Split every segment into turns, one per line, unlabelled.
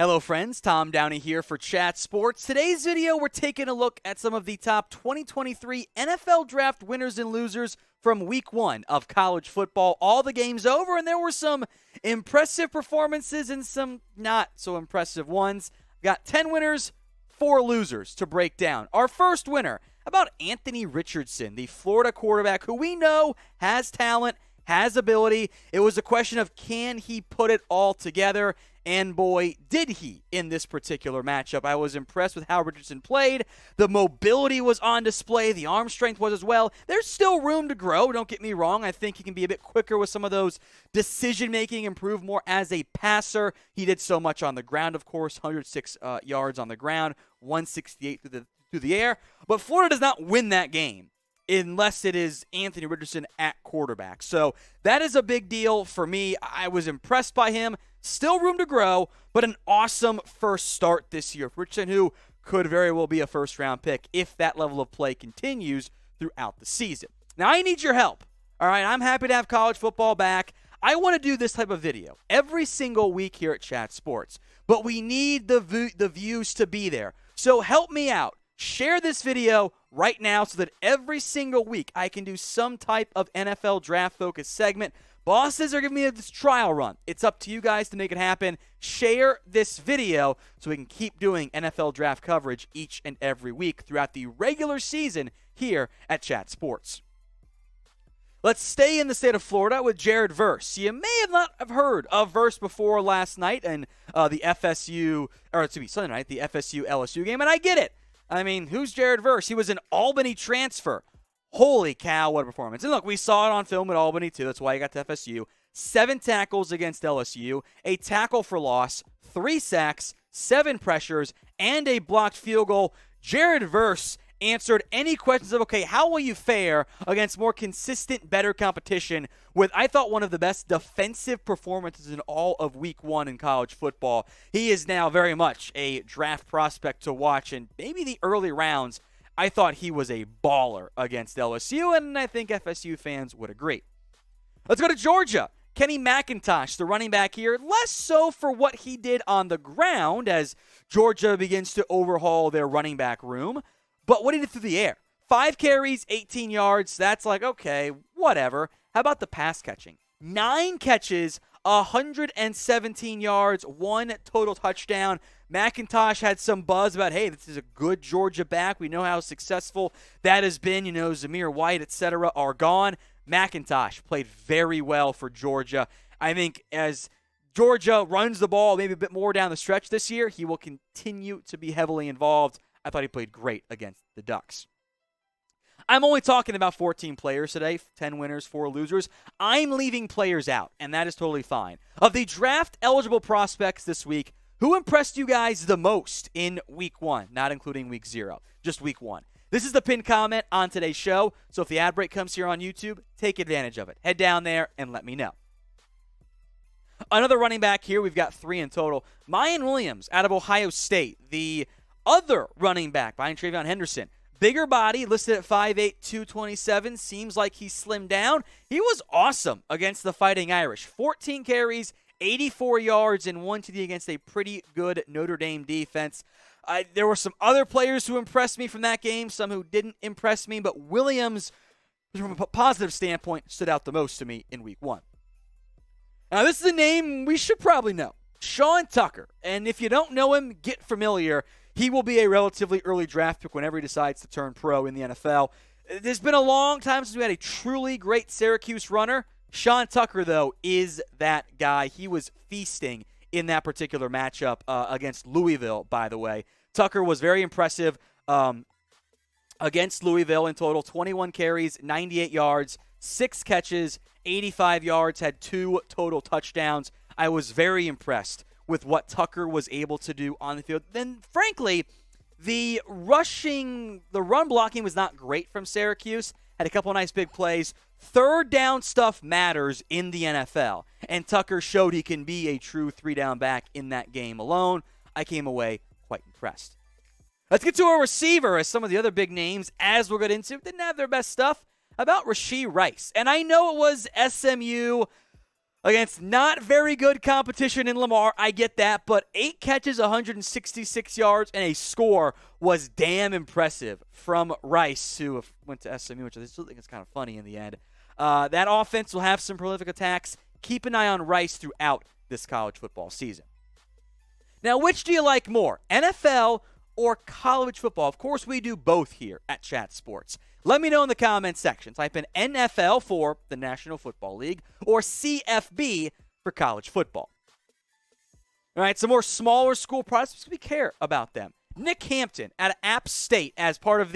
Hello friends, Tom Downey here for Chat Sports. Today's video, we're taking a look at some of the top 2023 NFL Draft winners and losers from Week 1 of college football. All the games over, and there were some impressive performances and some not so impressive ones. Got 10 winners, 4 losers to break down. Our first winner, about Anthony Richardson, the Florida quarterback who we know has talent, has ability. It was a question of can he put it all together? And boy, did he in this particular matchup. I was impressed with how Richardson played. The mobility was on display. The arm strength was as well. There's still room to grow, don't get me wrong. I think he can be a bit quicker with some of those decision-making, improve more as a passer. He did so much on the ground, of course, 106 yards on the ground, 168 through the air. But Florida does not win that game unless it is Anthony Richardson at quarterback. So that is a big deal for me. I was impressed by him. Still room to grow, but an awesome first start this year for Richardson, who could very well be a first-round pick if that level of play continues throughout the season. Now, I need your help. All right, I'm happy to have college football back. I want to do this type of video every single week here at Chat Sports, but we need the views to be there. So help me out. Share this video right now so that every single week I can do some type of NFL draft-focused segment. Bosses are giving me this trial run. It's up to you guys to make it happen. Share this video so we can keep doing NFL draft coverage each and every week throughout the regular season here at Chat Sports. Let's stay in the state of Florida with Jared Verse. You may have not have heard of Verse before last night and Sunday night, the FSU LSU game, and I get it. I mean, who's Jared Verse? He was an Albany transfer. Holy cow, what a performance. And look, we saw it on film at Albany, too. That's why he got to FSU. 7 tackles against LSU, a tackle for loss, 3 sacks, 7 pressures, and a blocked field goal. Jared Verse answered any questions of, okay, how will you fare against more consistent, better competition with, I thought, one of the best defensive performances in all of Week 1 in college football. He is now very much a draft prospect to watch, and maybe the early rounds, I thought he was a baller against LSU, and I think FSU fans would agree. Let's go to Georgia. Kenny McIntosh, the running back here, less so for what he did on the ground as Georgia begins to overhaul their running back room, but what he did through the air. 5 carries, 18 yards. That's like, okay, whatever. How about the pass catching? 9 catches, 117 yards, 1 total touchdown. McIntosh had some buzz about, hey, this is a good Georgia back. We know how successful that has been. You know, Zamir White, etc. are gone. McIntosh played very well for Georgia. I think as Georgia runs the ball maybe a bit more down the stretch this year, he will continue to be heavily involved. I thought he played great against the Ducks. I'm only talking about 14 players today, 10 winners, 4 losers. I'm leaving players out, and that is totally fine. Of the draft-eligible prospects this week, who impressed you guys the most in Week 1, not including Week 0, just Week 1? This is the pinned comment on today's show, so if the ad break comes here on YouTube, take advantage of it. Head down there and let me know. Another running back here, we've got 3 in total. Miyan Williams out of Ohio State, the other running back behind Travion Henderson. Bigger body, listed at 5'8", 227. Seems like he slimmed down. He was awesome against the Fighting Irish. 14 carries, 84 yards, and 1 TD against a pretty good Notre Dame defense. There were some other players who impressed me from that game, some who didn't impress me, but Williams, from a positive standpoint, stood out the most to me in Week 1. Now, this is a name we should probably know. Sean Tucker. And if you don't know him, get familiar. He will be a relatively early draft pick whenever he decides to turn pro in the NFL. There's been a long time since we had a truly great Syracuse runner. Sean Tucker, though, is that guy. He was feasting in that particular matchup against Louisville, by the way. Tucker was very impressive against Louisville in total. 21 carries, 98 yards, 6 catches, 85 yards, had 2 total touchdowns. I was very impressed with what Tucker was able to do on the field. Then, frankly, the run blocking was not great from Syracuse. Had a couple of nice big plays. Third down stuff matters in the NFL, and Tucker showed he can be a true 3-down back in that game alone. I came away quite impressed. Let's get to a receiver, as some of the other big names, as we'll get into, didn't have their best stuff, about Rashee Rice. And I know it was SMU against not very good competition in Lamar. I get that, but 8 catches, 166 yards, and a score was damn impressive from Rice, who went to SMU, which I still think is kind of funny in the end. That offense will have some prolific attacks. Keep an eye on Rice throughout this college football season. Now, which do you like more, NFL or college football? Of course, we do both here at Chat Sports. Let me know in the comments section. Type in NFL for the National Football League or CFB for college football. All right, some more smaller school prospects. We care about them. Nick Hampton at App State as part of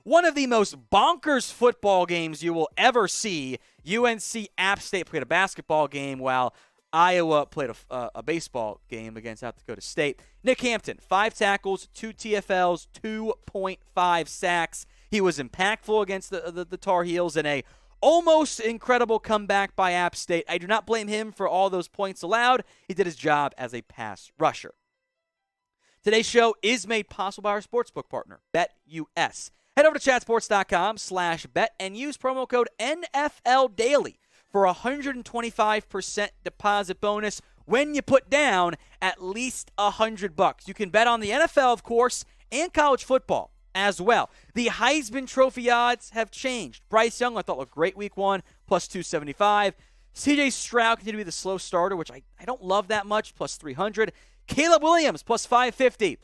one of the most bonkers football games you will ever see. UNC App State played a basketball game while Iowa played a baseball game against South Dakota State. Nick Hampton, 5 tackles, 2 TFLs, 2.5 sacks. He was impactful against the Tar Heels in a almost incredible comeback by App State. I do not blame him for all those points allowed. He did his job as a pass rusher. Today's show is made possible by our sportsbook partner, BetUS. Head over to chatsports.com/bet and use promo code NFLDaily for a 125% deposit bonus when you put down at least $100. You can bet on the NFL, of course, and college football as well. The Heisman Trophy odds have changed. Bryce Young, I thought, looked great week 1, plus 275. CJ Stroud continued to be the slow starter, which I don't love that much, plus 300. Caleb Williams, plus 550.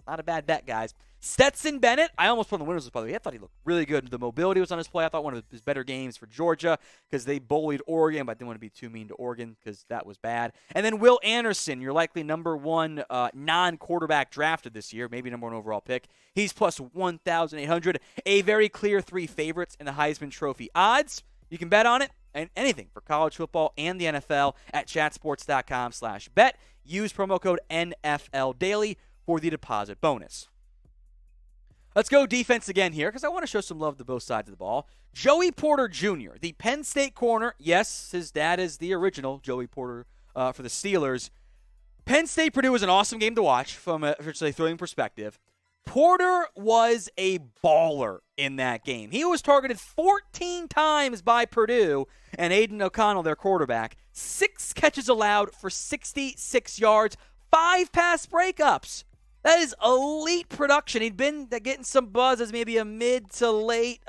Not a bad bet, guys. Stetson Bennett, I almost put on the winners list, by the way. I thought he looked really good. The mobility was on his play. I thought one of his better games for Georgia because they bullied Oregon, but I didn't want to be too mean to Oregon because that was bad. And then Will Anderson, your likely number 1 non-quarterback drafted this year, maybe number 1 overall pick. He's plus 1,800. A very clear 3 favorites in the Heisman Trophy odds. You can bet on it and anything for college football and the NFL at chatsports.com/bet. Use promo code NFLDaily for the deposit bonus. Let's go defense again here because I want to show some love to both sides of the ball. Joey Porter Jr., the Penn State corner. Yes, his dad is the original Joey Porter for the Steelers. Penn State-Purdue was an awesome game to watch from a throwing perspective. Porter was a baller in that game. He was targeted 14 times by Purdue and Aiden O'Connell, their quarterback. 6 catches allowed for 66 yards, 5 pass breakups. That is elite production. He'd been getting some buzz as maybe a mid to late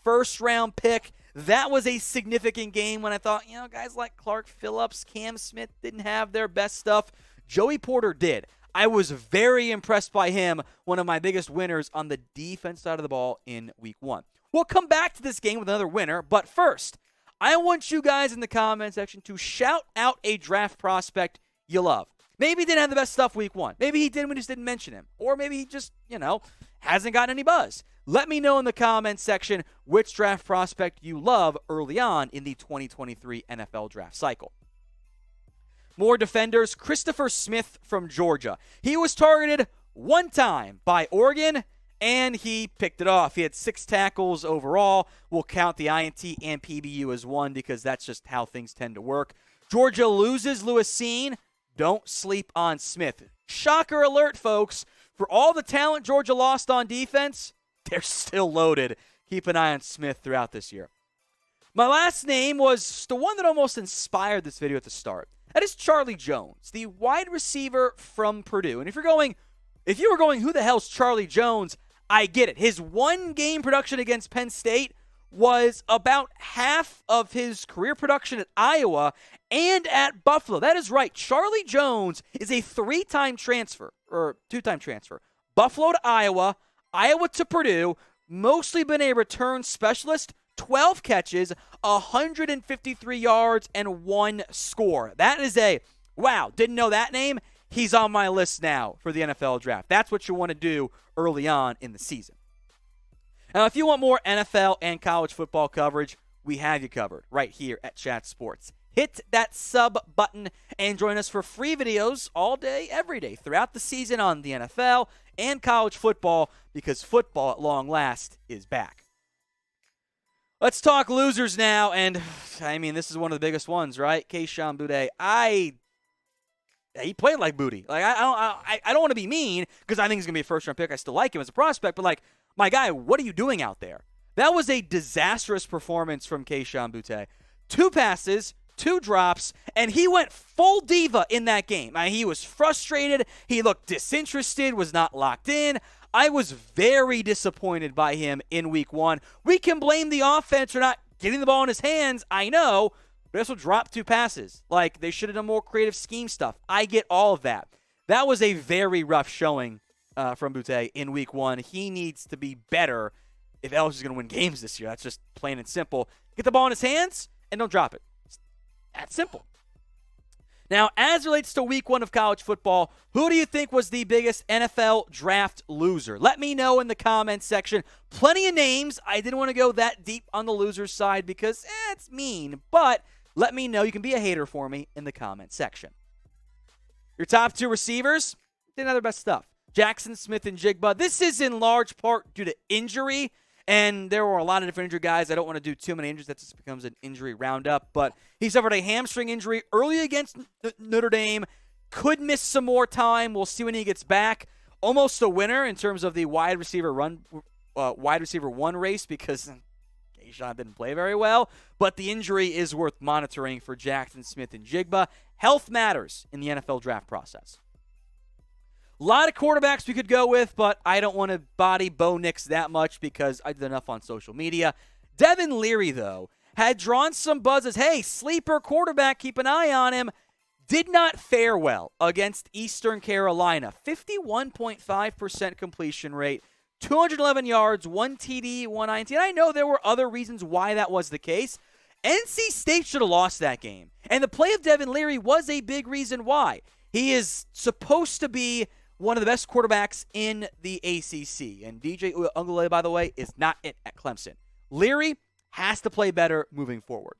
first-round pick. That was a significant game when I thought, guys like Clark Phillips, Cam Smith didn't have their best stuff. Joey Porter did. I was very impressed by him, one of my biggest winners on the defense side of the ball in week 1. We'll come back to this game with another winner, but first, I want you guys in the comment section to shout out a draft prospect you love. Maybe he didn't have the best stuff week 1. Maybe he did, we just didn't mention him. Or maybe he just, hasn't gotten any buzz. Let me know in the comments section which draft prospect you love early on in the 2023 NFL draft cycle. More defenders. Christopher Smith from Georgia. He was targeted 1 time by Oregon, and he picked it off. He had 6 tackles overall. We'll count the INT and PBU as 1 because that's just how things tend to work. Georgia loses Lewisine. Don't sleep on Smith. Shocker alert, folks. For all the talent Georgia lost on defense, they're still loaded. Keep an eye on Smith throughout this year. My last name was the one that almost inspired this video at the start. That is Charlie Jones, the wide receiver from Purdue. And if you were going, who the hell's Charlie Jones? I get it. His 1-game production against Penn State was about half of his career production at Iowa and at Buffalo. That is right. Charlie Jones is a 3-time transfer, or 2-time transfer. Buffalo to Iowa, Iowa to Purdue, mostly been a return specialist, 12 catches, 153 yards, and 1 score. That is wow, didn't know that name? He's on my list now for the NFL draft. That's what you want to do early on in the season. Now, if you want more NFL and college football coverage, we have you covered right here at Chat Sports. Hit that sub button and join us for free videos all day, every day, throughout the season on the NFL and college football, because football at long last is back. Let's talk losers now, and this is one of the biggest ones, right? Kayshon Boutte. He played like Boutte. I don't want to be mean because I think he's gonna be a first-round pick. I still like him as a prospect, but my guy, what are you doing out there? That was a disastrous performance from Kayshon Boutte. 2 passes, 2 drops, and he went full diva in that game. He was frustrated. He looked disinterested, was not locked in. I was very disappointed by him in week 1. We can blame the offense for not getting the ball in his hands, I know, but also dropped 2 passes. Like, they should have done more creative scheme stuff. I get all of that. That was a very rough showing from Boutte in week 1. He needs to be better if LSU is going to win games this year. That's just plain and simple. Get the ball in his hands and don't drop it. It's that simple. Now, as relates to week 1 of college football, who do you think was the biggest NFL draft loser? Let me know in the comments section. Plenty of names. I didn't want to go that deep on the loser side because it's mean, but let me know. You can be a hater for me in the comments section. Your top 2 receivers, didn't have their best stuff. Jackson Smith-Njigba. This is in large part due to injury, and there were a lot of different injured guys. I don't want to do too many injuries. That just becomes an injury roundup. But he suffered a hamstring injury early against Notre Dame. Could miss some more time. We'll see when he gets back. Almost a winner in terms of the wide receiver 1 race because Kayshon didn't play very well. But the injury is worth monitoring for Jackson Smith-Njigba. Health matters in the NFL draft process. A lot of quarterbacks we could go with, but I don't want to body Bo Nix that much because I did enough on social media. Devin Leary, though, had drawn some buzz as, hey, sleeper quarterback, keep an eye on him. Did not fare well against Eastern Carolina. 51.5% completion rate, 211 yards, 1 TD, 1 INT. And I know there were other reasons why that was the case. NC State should have lost that game. And the play of Devin Leary was a big reason why. He is supposed to be one of the best quarterbacks in the ACC. And DJ Uiagalelei, by the way, is not it at Clemson. Leary has to play better moving forward.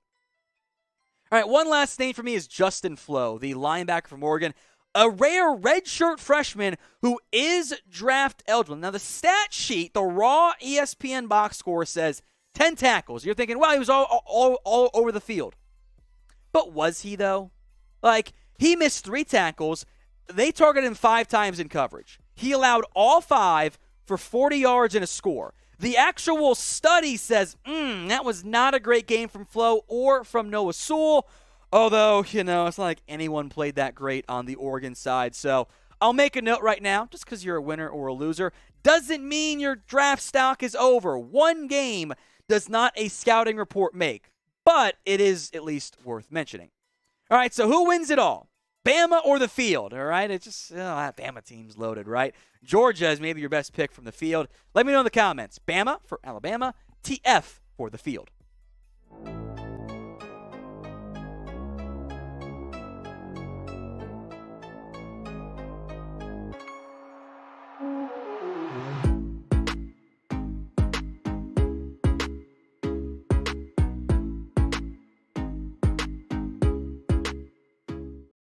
All right, one last name for me is Justin Flo, the linebacker from Oregon. A rare redshirt freshman who is draft eligible. Now, the stat sheet, the raw ESPN box score says 10 tackles. You're thinking, well, he was all over the field. But was he, though? Like, he missed 3 tackles. They targeted him 5 times in coverage. He allowed all 5 for 40 yards and a score. The actual study says, that was not a great game from Flo or from Noah Sewell. Although, it's not like anyone played that great on the Oregon side. So I'll make a note right now, just because you're a winner or a loser, doesn't mean your draft stock is over. 1 game does not a scouting report make, but it is at least worth mentioning. All right, so who wins it all? Bama or the field, all right? It's just, that Bama team's loaded, right? Georgia is maybe your best pick from the field. Let me know in the comments. Bama for Alabama, TF for the field.